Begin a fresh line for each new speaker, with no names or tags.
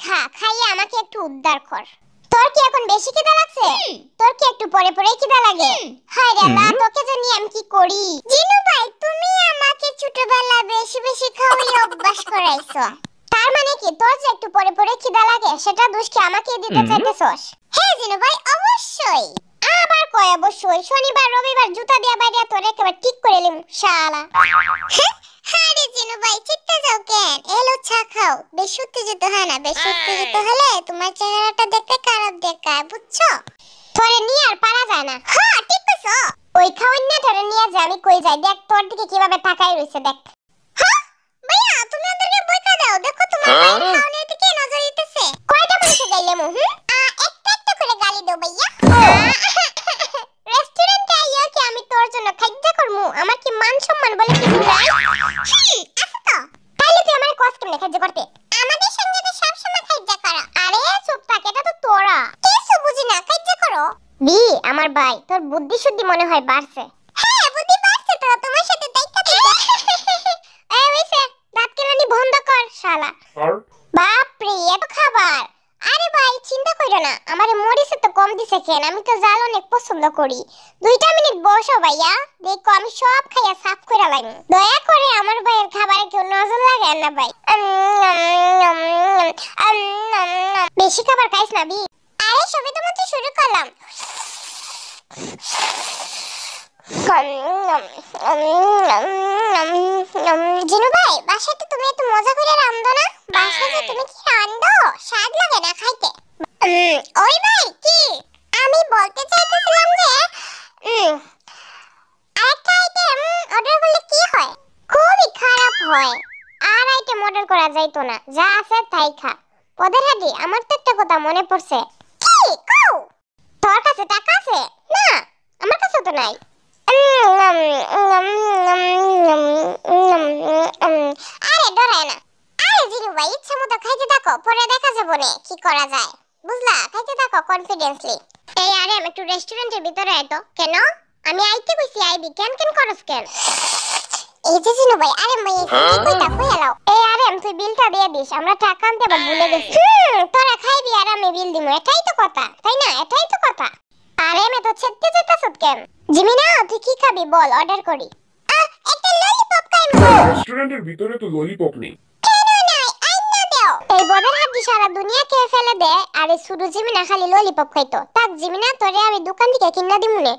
খা, খাইয়ে আমাকে একটু উদ্ধার কর। তোর কি এখন বেশি খিদা লাগছে? তোর কি একটু পরে পরে খিদা লাগে? হায় রে আল্লাহ, তোকে জানি আমি কি করি। জিনু ভাই, তুমি আমাকে ছোটবেলায় বেশি বেশি খাওয়াই অভ্যাস করাইছো। তার মানে কি তোর যে একটু পরে পরে খিদা লাগে সেটা দোষ কি আমাকে দিতে চাইতেছস? হ্যাঁ জিনু ভাই, অবশ্যই। আবার কয় অবশ্যই? শনিবার রবিবার জুতা দিয়া বাইরে তোর একেবারে ঠিক করে লিম শালা। আরে জিনু ভাই, চিত্তে যাও কেন? এলো চা খাও। বেশি উত্তেজিত হয় না, বেশি উত্তেজিত হলে তোমার চেহারাটা দেখতে খারাপ দেখায়, বুঝছো? তোরে নিয়ে আর পারা যায় না। হ্যাঁ ঠিক কইছো। ওই খাওয়াই না তোরে নিয়ে যা, আমি কই যাই দেখ তোর দিকে কিভাবে তাকাই রইছে দেখ। হ্যাঁ ভাইয়া, তুমি ওদেরকে বইকা দাও, দেখো তোমার ভাই খাওয়ানোর দিকে নজর দিতেছে। কয়টা মানুষ গাইলে মু? একটা একটা করে গালি দাও ভাইয়া। রেস্টুরেন্টে আইয়া কি আমি তোর জন্য খাদ্য করমু? আমার কি মান সম্মান বলে কিছু নাই? আছে তো। তাইলে তুই আমার কষ্ট কেমনে খাদ্য করতে? আমাদের সঙ্গে তো সব সময় খাদ্য করা। আরে চুপ থাক, এটা তো তোরা। কিছু বুঝি না, খাদ্য করো। বি আমার ভাই, তোর বুদ্ধি শুদ্ধি মনে হয় বাড়ছে। হ্যাঁ বুদ্ধি বাড়ছে তো, তোমার সাথে দাইতা দিতে। এই হইছে, দাঁত কেলানি বন্ধ কর শালা। বাপ রে, এত খাবার। আরে ভাই চিন্তা কইরো না, আমারে মরিচে তো কম দিছে কেন, আমি তো জাল অনেক পছন্দ করি। 2টা মিনিট বসো ভাইয়া, দেখো আমি সব খাইয়া সাফ কইরা লাইম। দয়া করে আমার ভাইয়ের খাবারে কেউ নজর লাগায় না ভাই। বেশি খাবার খাইস না বি। আরে সবে তো মাত্র শুরু করলাম। জিনু ভাই, বাসাতে তুমি এত মজা করে রান্ধো না? বাসাতে তুমি কি রান্ধো? স্বাদ লাগে না খাইতে? ওই ভাই কি? আমি বলতে চাইতেছিলাম যে আরেকটা আইটেম অর্ডার করলে কি হয়? খুবই খারাপ হয়। আর আইটেম অর্ডার করা যাইতো না, যা আছে তাই খা। পদের হাঁটি, আমার তো একটা কথা মনে পড়ছে। কি কও? তোর কাছে টাকা আছে? না, আমার কাছে তো নাই। আরে ডরায় না। আরে জিনু ভাই, ইচ্ছা মতো খাইতে থাকো, পরে দেখা যাবে নে কি করা যায়। বুঝলা? খাইতে থাকো কনফিডেন্সলি। এই আরে আমি একটু রেস্টুরেন্টের ভিতরে আইতো। কেন? আমি আইতে কইছি আইবি, কেন কেন করস কেন? এই যে জিনু ভাই, আরে মই কি কইতা কই এলাও। এই আরে তুই বিলটা দিয়ে দিস, আমরা টাকা আনতে আবার ভুলে গেছি। তোরা খাইবি আর আমি বিল দিমু, এটাই তো কথা, তাই না? এটাই তো কথা। আরে আমি তো ছেড়তে যেতাছস কেন? জিমিনা, তুই কি খাবি বল, অর্ডার করি। একটা ললিপপ খাইবো।
রেস্টুরেন্টের ভিতরে তো ললিপপ নেই।
কেন নাই? আইনা দাও। এই বদের হাড্ডি সারা দুনিয়া খেয়ে ফেলে দে, আর এই শুধু জিমিনা খালি ললিপপ খাইতো। তাক জিমিনা, তোরে আমি দোকান থেকে কিনা দিমুনে।